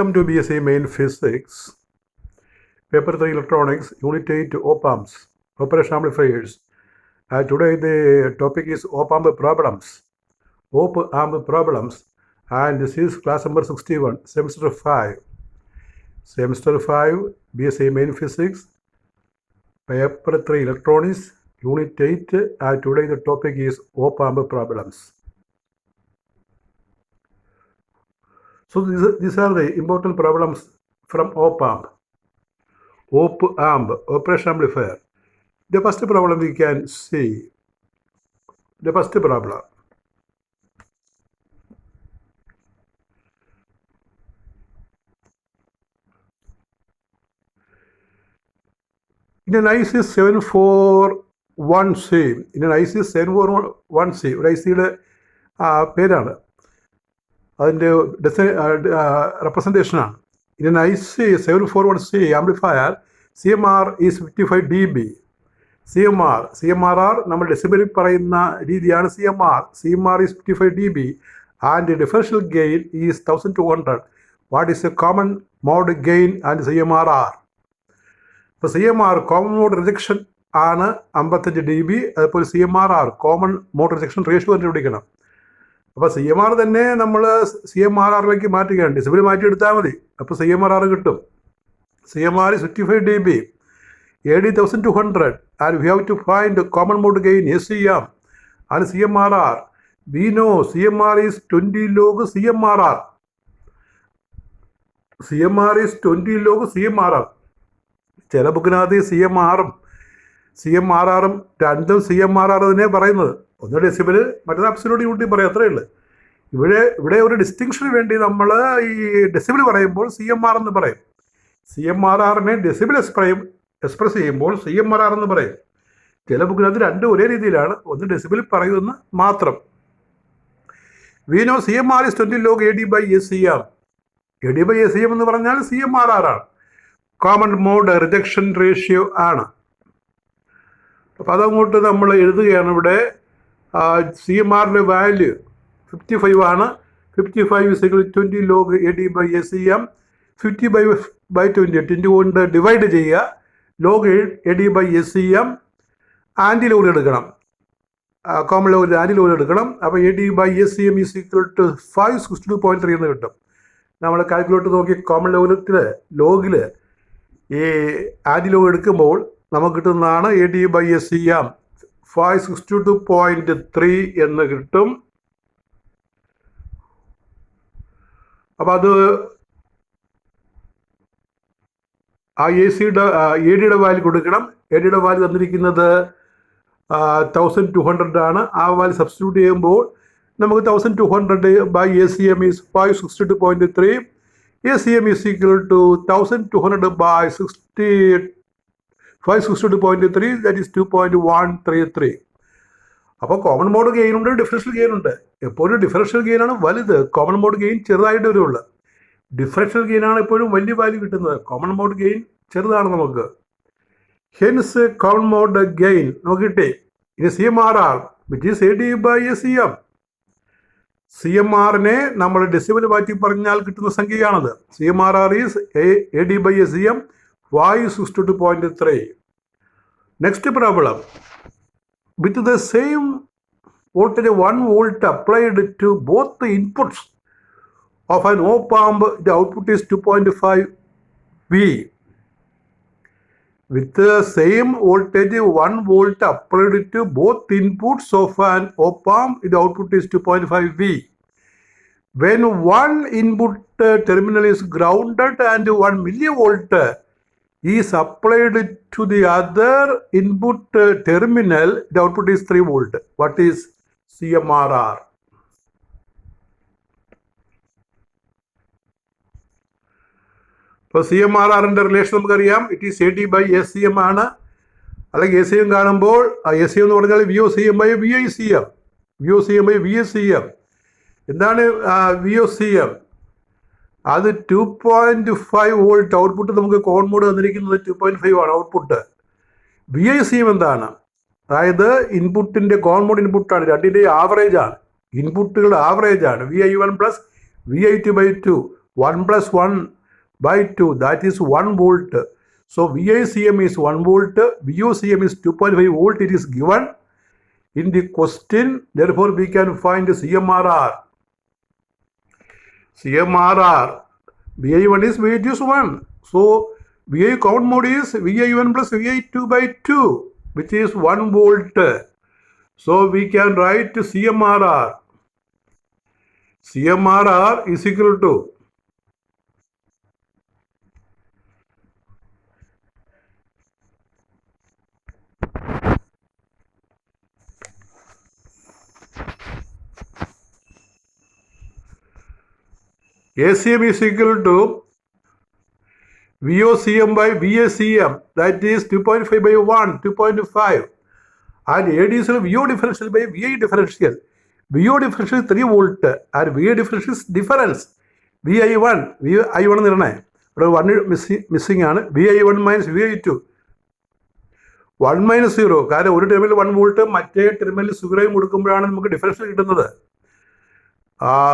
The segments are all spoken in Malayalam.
Welcome to BSc Main Physics, Paper 3 Electronics, Unit 8 Op-Amps, Operation Amplifiers. Today the topic is Op-Amp Problems. Op-Amp Problems, and this is class number 61, Semester 5. Semester 5, BSc Main Physics, Paper 3 Electronics, Unit 8, and today the topic is Op-Amp Problems. So these are the important problems from Op-Amp. Op-Amp, Operation Amplifier. The first problem we can see. The first problem. In an IC 741C, ഒരു ICയുടെ പേരാണ്, അതിൻ്റെ റെപ്രസെൻറ്റേഷനാണ്. In IC 741C amplifier CMR is 55 dB. CMRR നമ്മൾ ഡെസിബലിൽ പറയുന്ന രീതിയാണ് CMR is 55 dB and differential gain is 1200. What is a common mode gain and CMRR? ഇപ്പോൾ CMR കോമൺ മോഡ് റിജക്ഷൻ ആണ് 55 dB. അതുപോലെ CMRR common mode rejection ratio കണ്ടുപിടിക്കണം. അപ്പോൾ CMR തന്നെ നമ്മൾ CMRRലേക്ക് മാറ്റുകയാണ്, ഡെസിബിൾ മാറ്റിയെടുത്താൽ മതി, അപ്പോൾ CMRR കിട്ടും. CMR is 55 dB, AD 1200, and we have to find common mode gain SCM and CMRR. We know CMR is 20 log CMRR. CMR is 20 log CMRR. ചില ബുക്കിനകത്ത് CMRRും രണ്ടും CMRR തന്നെ പറയുന്നത്. ഒന്ന് ഡെസിബിൾ, മറ്റേത് അബ്സല്യൂട്ട് യൂണിറ്റി പറയും, അത്രയേ ഉള്ളൂ. ഇവിടെ ഒരു ഡിസ്റ്റിങ്ഷന് വേണ്ടി നമ്മൾ ഈ ഡെസിബിൾ പറയുമ്പോൾ CMR എന്ന് പറയും, CMRRനെ ഡെസിബിൾ എക്സ്പ്രസ് ചെയ്യുമ്പോൾ CMRR എന്ന് പറയും. ചില ബുക്കിനകത്ത് രണ്ടും ഒരേ രീതിയിലാണ്, ഒന്ന് ഡെസിബിൾ പറയുമെന്ന് മാത്രം. We know CMR is 20 log AD/SCM. AD/SCM എന്ന് പറഞ്ഞാൽ CMRR ആണ്, കോമൺ മോഡ് റിജക്ഷൻ റേഷ്യോ ആണ്. അപ്പോൾ അതങ്ങോട്ട് നമ്മൾ എഴുതുകയാണ്. ഇവിടെ CMRൻ്റെ വാല്യൂ 55 ആണ്. 55 = 20 log AD/SCM. 50/20 കൊണ്ട് ഡിവൈഡ് ചെയ്യുക, log AD/SCM ആൻറ്റിലോഗ് എടുക്കണം, കോമൺ ലോഗ് ആൻറ്റിലോഗ് എടുക്കണം. അപ്പോൾ AD/SCM = 562.3 എന്ന് കിട്ടും. നമ്മൾ കാൽക്കുലേറ്റർ നോക്കി കോമൺ ലോഗിൽ ഈ ആൻറ്റിലോഗ് എടുക്കുമ്പോൾ നമുക്ക് കിട്ടുന്നതാണ് AD/SCM 562.3 എന്ന് കിട്ടും. അപ്പോൾ അത് ആ ADയുടെ വാല്യൂ കൊടുക്കണം. ADയുടെ വാല്യൂ തന്നിരിക്കുന്നത് 1200 ആണ്. ആ വാല്യൂ സബ്സ്റ്റിറ്റ്യൂട്ട് ചെയ്യുമ്പോൾ നമുക്ക് 1200/SCM is 562.3. SCM is equal to 1200/562.3, that is 2.133. അപ്പോൾ കോമൺ മോഡ് ഗെയിൻ ഉണ്ട്, ഡിഫറൻഷ്യൽ ഗെയിൻ ഉണ്ട്. എപ്പോഴും ഡിഫറൻഷ്യൽ ഗെയിനാണ് വലുത്, കോമൺ മോഡ് ഗെയിൻ ചെറുതായിട്ട് വരുള്ളൂ. ഡിഫറൻഷ്യൽ ഗെയിനാണ് എപ്പോഴും വലിയ വാല്യൂ കിട്ടുന്നത്, കോമൺ മോഡ് ഗെയിൻ ചെറുതാണ് നമുക്ക്. ഹെൻസ് കോമൺ മോഡ് ഗെയിൻ നമുക്ക് കിട്ടി. ഇനി CMRR which is AD/SCM. CMRനെ നമ്മൾ ഡെസിബിൾ മാറ്റി പറഞ്ഞാൽ കിട്ടുന്ന സംഖ്യയാണത്. CMRR is AD/SCM 562.3. Next problem. With the same voltage 1 volt applied to both the inputs of an op-amp, the output is 2.5 V. With the same voltage 1 volt applied to both inputs of an op-amp, the output is 2.5 V. When one input terminal is grounded and 1 millivolt is applied to the other input terminal, the output is 3 volt. What is CMRR? ഇപ്പോൾ CMRRൻ്റെ റിലേഷൻ നമുക്കറിയാം, ഇറ്റ് ഈസ് AD/SCM ആണ്. അല്ലെങ്കിൽ SCM കാണുമ്പോൾ SCM എന്ന് പറഞ്ഞാൽ VOCM/VICM, VOCM/VSCM. എന്താണ് VOCM? അത് 2.5 വോൾട്ട് ഔട്ട്പുട്ട്. നമുക്ക് കോമൺ മോഡ് തന്നിരിക്കുന്നത് 2.5 ആണ് ഔട്ട്പുട്ട്. VICM എന്താണ്? അതായത് ഇൻപുട്ടിൻ്റെ കോമൺ മോഡ് ഇൻപുട്ടാണ്, രണ്ടിൻ്റെയും ആവറേജ് ആണ്, ഇൻപുട്ടുകളുടെ ആവറേജ് ആണ്. VI1 + VI2/2 1 plus 1 by 2, that is 1 volt. So VICM is 1 volt, VOCM is 2.5 volt. It is given in the question. Therefore, we can find CMRR. CMRR, VI1 is VI2 is 1. So VI common mode is VI1 plus VI2 by 2, which is 1 volt. So we can write CMRR. CMRR is equal to ACM is equal to VOCM by VACM, that is 2.5 by 1, 2.5. And AD is VO differential by VI differential. VO differential is 3 volt and VI differential is difference. VI1 എന്ന് പറഞ്ഞേ ഇവിടെ 1 മിസ്സിംഗ് ആണ്. VI1 minus VI2 1 minus 0. കാരണം ഒരു ടെർമിനൽ 1 വോൾട്ട് മറ്റേ ടെർമിനൽ 0 കൊടുക്കുമ്പോഴാണ് നമുക്ക് ഡിഫറൻഷ്യൽ കിട്ടുന്നത്.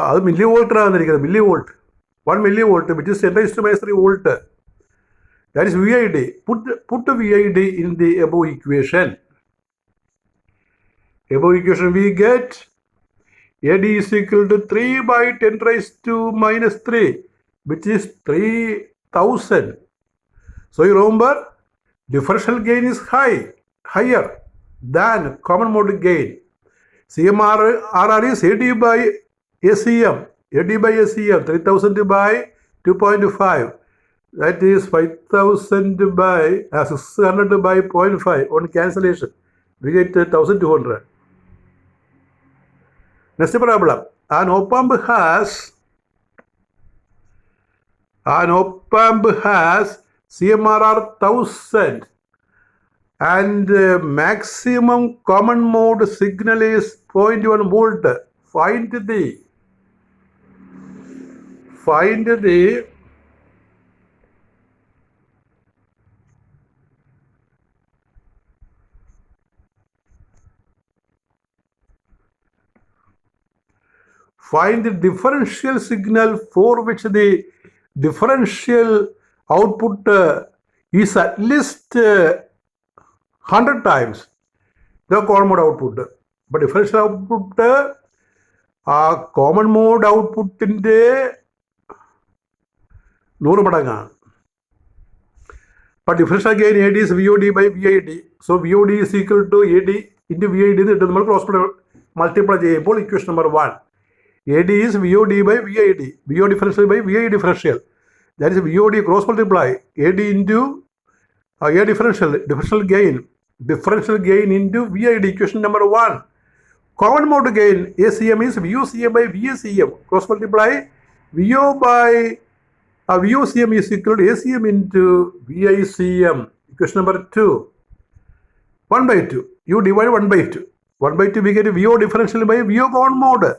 അത് മില്ലി വോൾട്ടാണ് തന്നിരിക്കുന്നത്. Milli volt 1 milli volt, which is 10 raised to minus 3 volt. That is VID. Put VID in the above equation. Above equation we get AD is equal to 3 by 10 raised to minus 3, which is 3000. So you remember, differential gain is higher than common mode gain. CMRR is AD by ACM. AD by ACM, 3000 by 2.5. That is 5000 by 600 by 0.5 on cancellation. We get 1200. Next problem. An op-amp has CMRR 1000 and maximum common mode signal is 0.1 volt. Find the differential signal for which the differential output is at least 100 times the common mode output. But differential output common mode output in the 100 മടങ്ങാണ്. But differential gain AD is VOD by VID. So VOD is equal to AD into VID എന്ന് കിട്ടും. നമ്മൾ ക്രോസ് മൾട്ടിപ്ലൈ ചെയ്യുമ്പോൾ equation number 1. AD is VOD by VID. VO differential by VI differential. That is VOD cross multiply AD into A differential gain into VID, equation number 1. Common mode gain ACM is VOCM by VACM. Cross multiply VO by VOCM is equal to ACM into VICM. Equation number 2. 1 by 2. You divide 1 by 2. 1 by 2 we get VO differential by VO common mode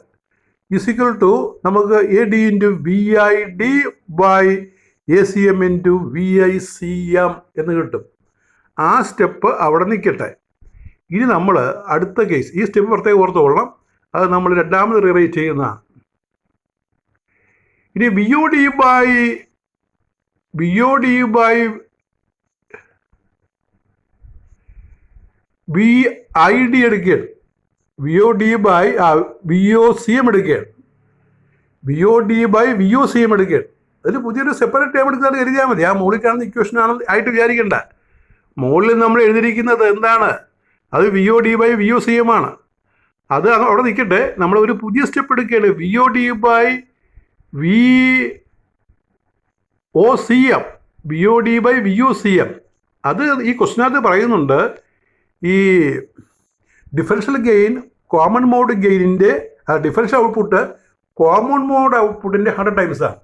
is equal to നമുക്ക് AD into VID by ACM into VICM എന്ന് കിട്ടും. ആ സ്റ്റെപ്പ് അവിടെ നിൽക്കട്ടെ. ഇനി നമ്മൾ അടുത്ത കേസ്, ഈ സ്റ്റെപ്പ് പ്രത്യേകം ഓർത്തുകൊള്ളാം, അത് നമ്മൾ രണ്ടാമത് റീറൈറ്റ് ചെയ്യുന്നതാണ്. ഇനി VOD by VID എടുക്കുകയാണ്. VOD by VOCM എടുക്കുകയാണ്. VOD by VOCM എടുക്കുകയാണ്. അതിൽ പുതിയൊരു സെപ്പറേറ്റ് ടേം എടുത്താൽ എഴുതിയാൽ മതി. ആ മുകളിൽ കാണുന്ന ഇക്വേഷനാണ് ആയിട്ട് വിചാരിക്കേണ്ട. മുകളിൽ നമ്മൾ എഴുതിയിരിക്കുന്നത് എന്താണ്? അത് VOD by VOCM ആണ്. അത് അവിടെ നിൽക്കട്ടെ. നമ്മൾ ഒരു പുതിയ സ്റ്റെപ്പ് എടുക്കുകയാണ്. VOD by VOCM. VOD by VOCM. അത് ഈ ക്വസ്റ്റിനകത്ത് പറയുന്നുണ്ട്, ഈ ഡിഫറൻഷ്യൽ ഗെയിൻ കോമൺ മോഡ് ഗെയിനിൻ്റെ ഡിഫറൻഷ്യൽ ഔട്ട്പുട്ട് കോമൺ മോഡ് ഔട്ട്പുട്ടിൻ്റെ 100 ടൈംസാണ്.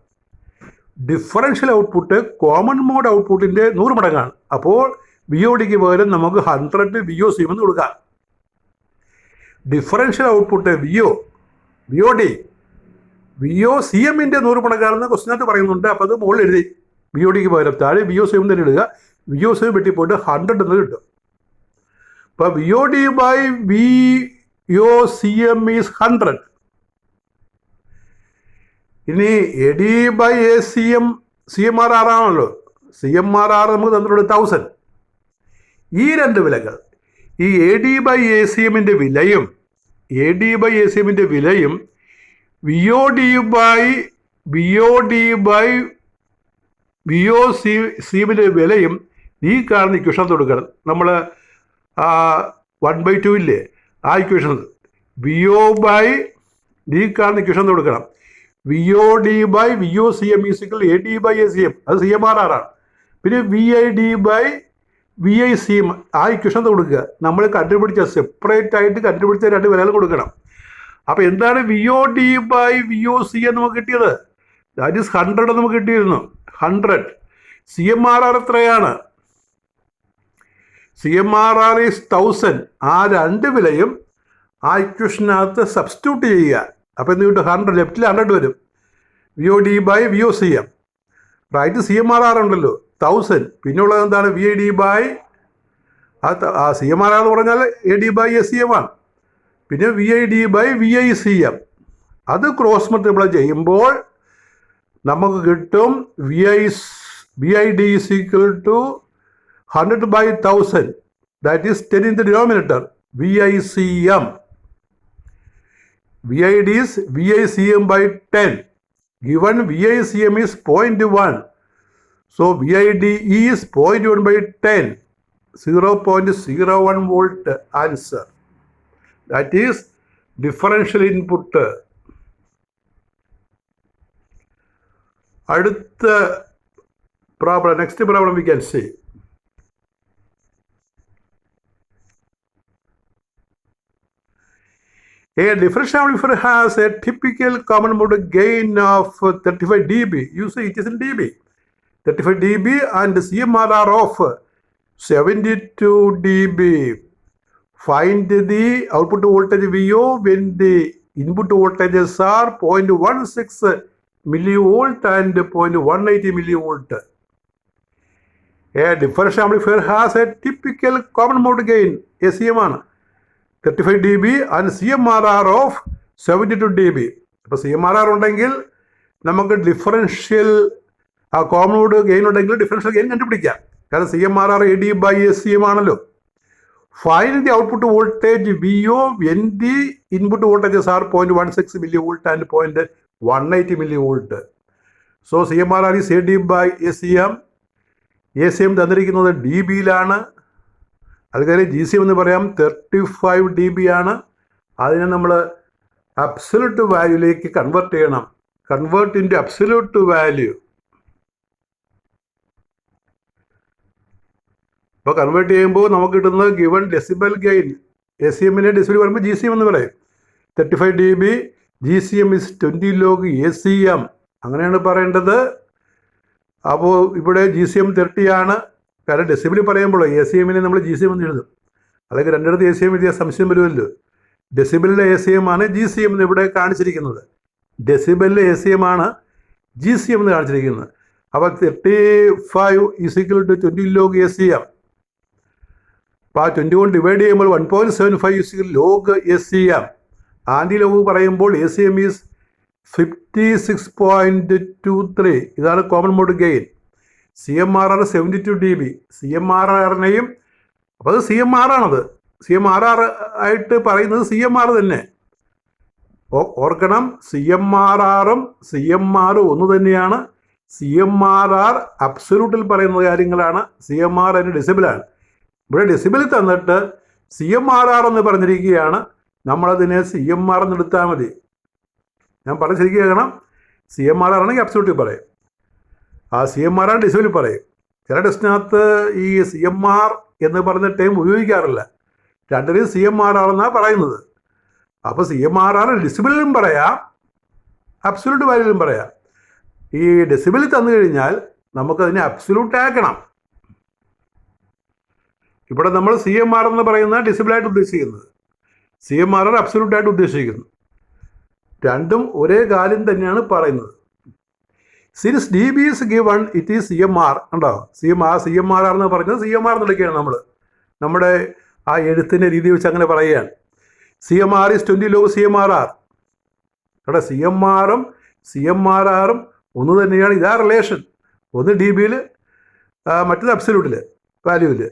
ഡിഫറൻഷ്യൽ ഔട്ട്പുട്ട് കോമൺ മോഡ് ഔട്ട്പുട്ടിൻ്റെ 100 മടങ്ങാണ്. അപ്പോൾ VODക്ക് പകരം നമുക്ക് 100 VOCM എന്ന് കൊടുക്കാം. ഡിഫറൻഷ്യൽ ഔട്ട്പുട്ട് VOD VOCMൻ്റെ 100 മടങ്ങാണെന്ന് ക്വസ്റ്റിനകത്ത് പറയുന്നുണ്ട്. അപ്പോൾ അത് മുകളിൽ എഴുതി. VODക്ക് പകരം താഴെ VOCM തന്നെ ഇടുക. VOCM വെട്ടിപ്പോയിട്ട് 100 എന്ന് കിട്ടും. അപ്പോൾ VOD by VOCM is 100. ഇനി A D by A C M, C M R R ആണല്ലോ. സി എം ആർ ആർ നമുക്ക് തന്നിട്ടുണ്ട് 1000. ഈ രണ്ട് വിലകൾ, ഈ A D by A C എമ്മിൻ്റെ വിലയും V O D by C എമ്മിൻ്റെ വിലയും ഈ കാണുന്ന ഇക്വേഷൻ കൊടുക്കണം. നമ്മൾ 1/2 ഇല്ലേ, ആ ഇക്വേഷൻ വി ഒ ബൈ ഈ കാണുന്ന ഇക്വേഷൻ കൊടുക്കണം. V O D by V O C M is equal A D by A C M, അത് സി എം ആർ ആർ ആണ്. പിന്നെ V I D by V I C M, ആ ഇക്വേഷൻ കൊടുക്കുക. നമ്മൾ സെപ്പറേറ്റ് ആയിട്ട് കണ്ടുപിടിച്ച രണ്ട് വിലകൾ കൊടുക്കണം. അപ്പോൾ എന്താണ് V O D by V O C M നമുക്ക് കിട്ടിയത്? ദാറ്റ് ഈസ് 100 നമുക്ക് കിട്ടിയിരുന്നു. 100. സി എം ആർ ആർ എത്രയാണ്? C M R R is 1000. ആ രണ്ട് വിലയും ആ ഇക്വേഷനകത്ത് സബ്സ്റ്റിറ്റ്യൂട്ട് ചെയ്യുക. അപ്പോൾ എന്ത് കിട്ടും? 100. ലെഫ്റ്റിൽ 100 വരും. V O D by V O C M. Right C M R R ഉണ്ടല്ലോ 1000. പിന്നെ ഉള്ളത് എന്താണ്? വി ഐ ഡി ബൈ ആ സി എം ആർ ആർ എന്ന് പറഞ്ഞാൽ A D by A C M ആണ്. പിന്നെ V I D by V I C M. അത് ക്രോസ് മൾട്ടിപ്ലൈ ചെയ്യുമ്പോൾ നമുക്ക് കിട്ടും V I D is equal to 100 by 1000. That is 10 in the denominator. V I C M. V I D is V I C M by 10. Given V I C M is 0.1. So V I D is 0.1 by 10. 0.01 volt answer. That is differential input. അടുത്ത problem, next problem we can see. A differential amplifier has a typical common mode gain of 35 dB. You see it is in dB. 35 dB and CMRR of 72 dB. Find the output voltage VO when the input voltages are 0.16 millivolt and 0.180 millivolt. A differential amplifier has a typical common mode gain, ACM ആണ്, 35 dB and CMRR of 72 dB. അപ്പോൾ CMRR ഉണ്ടെങ്കിൽ നമുക്ക് ഡിഫറൻഷ്യൽ കോമൺ മോഡ് ഗെയിൻ ഉണ്ടെങ്കിൽ ഡിഫറൻഷ്യൽ ഗെയിൻ കണ്ടുപിടിക്കാം. കാരണം CMRR AD by ACM ആണല്ലോ. Find the output voltage VO when the input voltages are 0.16 millivolt and 0.180 millivolt. So CMRR is AD by ACM. ACM തന്നിരിക്കുന്നത് dBയിലാണ്. അതുകാര്യം ജി സി എം എന്ന് പറയാം 35 dB ആണ്. അതിനെ നമ്മൾ അബ്സല്യൂട്ട് വാല്യൂയിലേക്ക് കൺവേർട്ട് ചെയ്യണം. Convert into absolute value. അപ്പോൾ കൺവേർട്ട് ചെയ്യുമ്പോൾ നമുക്ക് കിട്ടുന്നത് given decibel gain. A C എമ്മിനെ ഡെസിബൽ പറയുമ്പോൾ ജി സി എം എന്ന് പറയും. 35 dB, G C M is 20 log ACM, അങ്ങനെയാണ് പറയേണ്ടത്. അപ്പോൾ ഇവിടെ ജി സി എം 30 ആണ്. കാരണം ഡെസിബിൾ പറയുമ്പോൾ എ സി എമ്മിനെ നമ്മൾ ജി സി എം എന്ന് എഴുതും. അല്ലെങ്കിൽ രണ്ടിടത്ത് എ സി എം എഴുതിയ സംശയം വരുമല്ലോ. ഡെസിബിളിലെ എ സി എം ആണ് ജി സി എം എന്ന് ഇവിടെ കാണിച്ചിരിക്കുന്നത്. ഡെസിബിളിലെ എ സി എം ആണ് ജി സി എം എന്ന് കാണിച്ചിരിക്കുന്നത്. അപ്പോൾ 35 is equal to 20 log ACM. അപ്പോൾ ആ 20 കൊണ്ട് ഡിവൈഡ് ചെയ്യുമ്പോൾ 1.75 is equal log ACM. Anti log പറയുമ്പോൾ എ സി എം ഈസ് 56.23. ഇതാണ് common mode gain. CMRR 72 dB. CMRRനെയും അപ്പോൾ അത് CMR ആണത്. CMRR ആയിട്ട് പറയുന്നത് CMR തന്നെ. ഓർക്കണം, CMRRും CMR ഒന്ന് തന്നെയാണ്. CMRR അബ്സല്യൂട്ടിൽ പറയുന്ന കാര്യങ്ങളാണ്. CMR അതിന് ഡെസിബിളാണ്. ഇവിടെ ഡെസിബിളിൽ തന്നിട്ട് CMRR എന്ന് പറഞ്ഞിരിക്കുകയാണ്. നമ്മളതിനെ CMR എന്ന് എടുത്താൽ മതി. ഞാൻ പറഞ്ഞ ശരിക്കും കേൾക്കണം. CMRR ആണെങ്കിൽ അബ്സല്യൂട്ടിൽ പറയും. ആ CMR ആണ് ഡെസിബിളിൽ പറയും. ചില ടെസ്റ്റിനകത്ത് ഈ CMR എന്ന് പറഞ്ഞ ടൈം ഉപയോഗിക്കാറില്ല. രണ്ടിനും CMRR എന്നാണ് പറയുന്നത്. അപ്പോൾ CMRR ഡെസിബിളിലും പറയാം, അബ്സല്യൂട്ട് വാല്യൂയിലും പറയാം. ഈ ഡെസിബിളിൽ തന്നു കഴിഞ്ഞാൽ നമുക്കതിനെ അബ്സല്യൂട്ട് ആക്കണം. ഇവിടെ നമ്മൾ CMR എന്ന് പറയുന്ന ഡെസിബിളായിട്ട് ഉദ്ദേശിക്കുന്നത്, CMRR അബ്സല്യൂട്ടായിട്ട് ഉദ്ദേശിക്കുന്നു. രണ്ടും ഒരേ കാര്യം തന്നെയാണ് പറയുന്നത്. Since dB is given, it is CMR. ഉണ്ടോ? CMRR എന്ന് പറയുന്നത് CMR എന്നെടുക്കുകയാണ് നമ്മൾ. നമ്മുടെ ആ എഴുത്തിൻ്റെ രീതി വെച്ച് അങ്ങനെ പറയുകയാണ്. CMR is 20 log CMRR. അവിടെ CMRും CMRRും ഒന്ന് തന്നെയാണ്. ഇതാ റിലേഷൻ. ഒന്ന് DBയിൽ, മറ്റത് അബ്സല്യൂട്ടിൽ വാല്യൂവിൽ.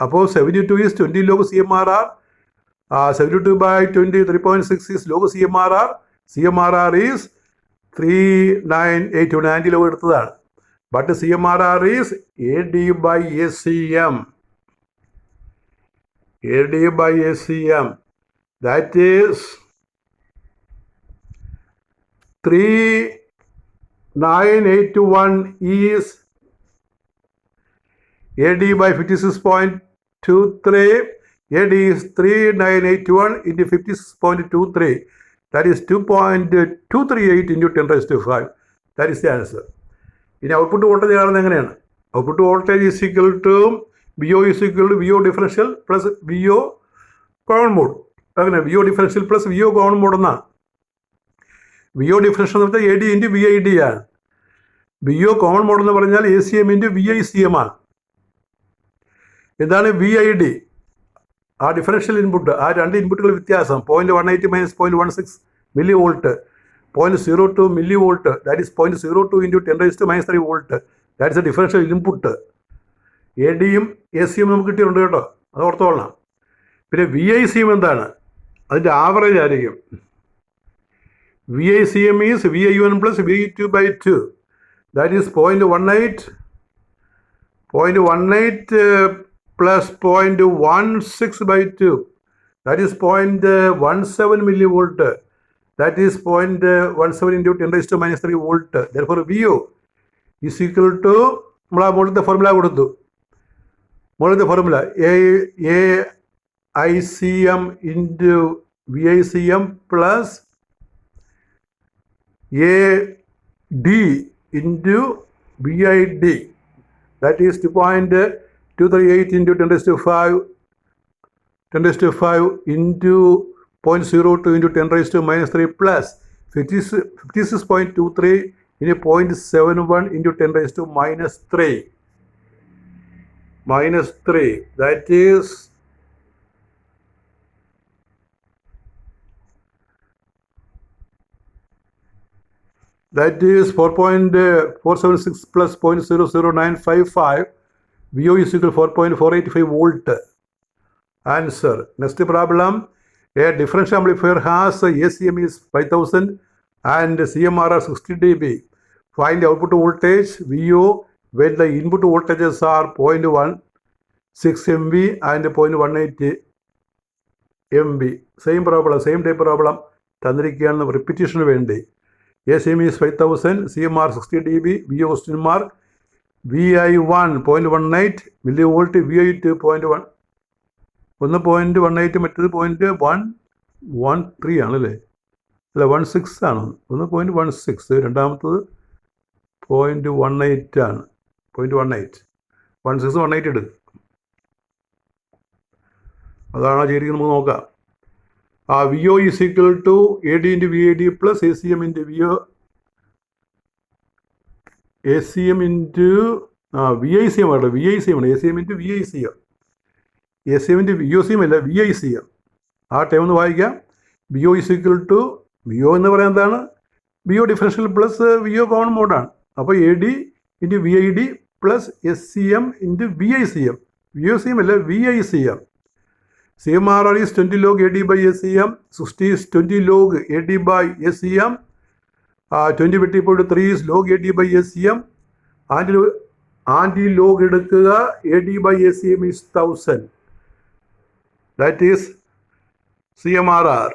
അപ്പോൾ 72 is 20 log CMRR, 72/20 3.6 is log CMRR. CMRR is 3981, anti log എടുത്തതാണ്. But CMRR is AD/ACM. AD/ACM, that is 3981 is AD/56.23. AD is 3981 into 56.23. That is 2.238 into 10⁵. That is the answer. ഇനി ഔട്ട്പുട്ട് വോൾട്ടേജ് കാണുന്നത് എങ്ങനെയാണ്? Output voltage is equal to VO is equal to VO differential plus VO common mode. അങ്ങനെ VO differential plus VO common mode എന്നാണ്. VO ഡിഫറൻഷ്യൽ എന്ന് പറഞ്ഞാൽ AD ഇൻറ്റു VID ആണ്. VO കോമൺ മോഡ് എന്ന് പറഞ്ഞാൽ ACM ഇൻറ്റു VICM ആണ്. എന്താണ് VID? ആ ഡിഫറൻഷ്യൽ ഇൻപുട്ട്, ആ രണ്ട് ഇൻപുട്ടുകൾ വ്യത്യാസം 0.180 minus 0.16 millivolt, 0.02 millivolt, that is 0.02 into 10⁻³ volt. That is a differential input. ADയും ACM നമുക്ക് കിട്ടിയിട്ടുണ്ട് കേട്ടോ, അത് ഓർത്തോളണം. പിന്നെ VICM എന്താണ്? അതിൻ്റെ ആവറേജ് ആയിരിക്കും. VICM is VI1 plus VI2/2. That is 0.18 plus 0.16/2. That is 0.17 millivolt. That is 0.17 into 10⁻³ volt. Therefore, VO is equal to, നമ്മൾ ആ മുകളിലത്തെ ഫോർമുല കൊടുത്തു. മുകളിലത്തെ formula AICM into VICM plus AD into VID. That is 2.238 into 10⁵ into 0.02 into 10⁻³ plus 56.23 into 0.71 into 10⁻³ minus 3. That is 4.476 plus 0.00955. VO is equal to 4.485 volt. Answer. Next problem. A differential amplifier has ACM is 5000 and CMRR 60 dB. Find the output voltage VO when the input voltages are 0.16 MV and 0.18 MV. Same problem, same type problem. തന്നിരിക്കുകയാണ് റിപ്പീറ്റേഷന് വേണ്ടി. ACM is 5000, CMR 60 dB, VO question mark, VI1 0.18 millivolt, VI2 0.1, ഒന്ന് 0.18 മറ്റേത് 0.113 ആണല്ലേ, അല്ല 16 ആണ്. ഒന്ന് 0.16, രണ്ടാമത്തത് 0.18 ആണ്. 0.18 16 18 എടുക്കുക. അതാണ് ചെയ്തിരിക്കുന്നത്. നമുക്ക് നോക്കാം. VO is equal to AD into VAD plus ACM into VO, ACM into VICM ആണ്. VICM ആണ്. ACM into VICM. ACM into VOCM അല്ല, VICM. ആ ടൈം ഒന്ന് വായിക്കാം. VO is equal to, VO എന്ന് പറയാൻ എന്താണ്? VO differential plus VO common മോഡാണ്. അപ്പോൾ AD into VID plus SCM into VICM. VOCM അല്ല, VICM. CMRR is 20 log AD/ACM, 60 is 20 log AD/ACM, 20/3 is log AD/ACM, anti log എടുക്കുക. AD/ACM is 1000. That is CMRR.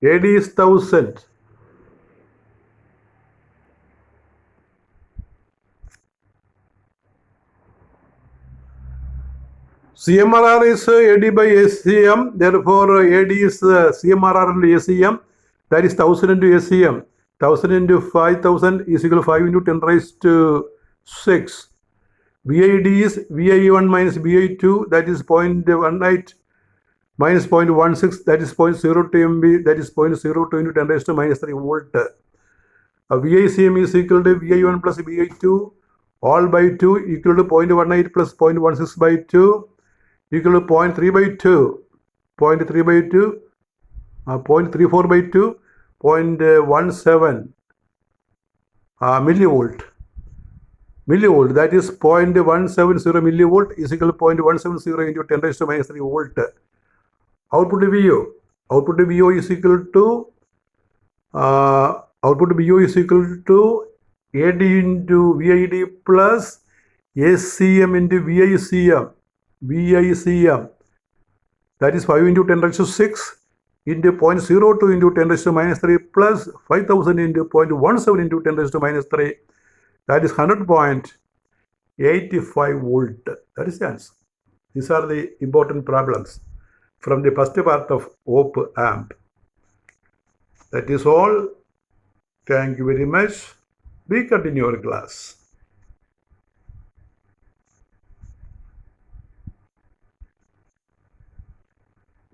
AD is 1000. CMRR is AD/ACM, therefore AD is CMRR into ACM, that is 1000 into ACM. 1000 into 5000 is equal to 5 into 10⁻⁶. VID is VI1 minus VI2, that is 0.18 minus 0.16, that is 0.02 MV, that is 0.02 into 10⁻³ volt. VICM is equal to VI1 plus VI2 all by 2 equal to 0.18 plus 0.16/2. equal to 0.3 by 2, 0.3 by 2, 0.34 by 2, 0.17 millivolt. Millivolt, that is 0.170 millivolt is equal to 0.170 into 10 raised to minus 3 volt. Output VO. Output VO is equal to AD into VID plus ACM into VICM. That is 5 into 10 raised to 6 into 0.02 into 10 raised to minus 3 plus 5000 into 0.17 into 10 raised to minus 3. That is 100.85 volt. That is the answer. These are the important problems from the first part of op amp. That is all. Thank you very much. We continue our class.